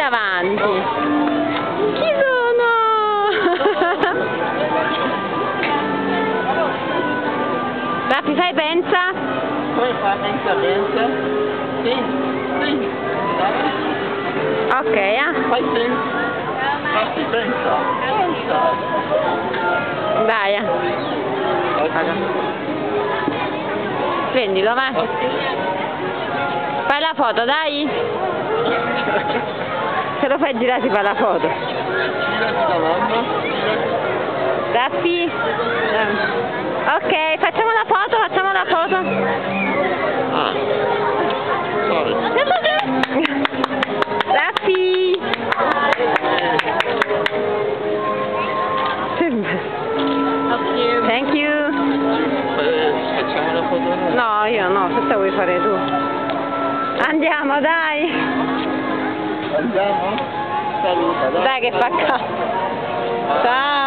avanti. Chi sono? Raffi, fai pensa? Poi fa pensa. Sì. Ok, Fai pensa. Dai, prendilo, vai. Fai la foto, dai. Se lo fai girare si fa la foto. Raffi. Ok, facciamo la foto. Raffi. Thank you. Facciamo la foto? No, io no, questa vuoi fare tu. Andiamo, dai. Andiamo? Saluta, dai. Dai che fa caldo. Ciao.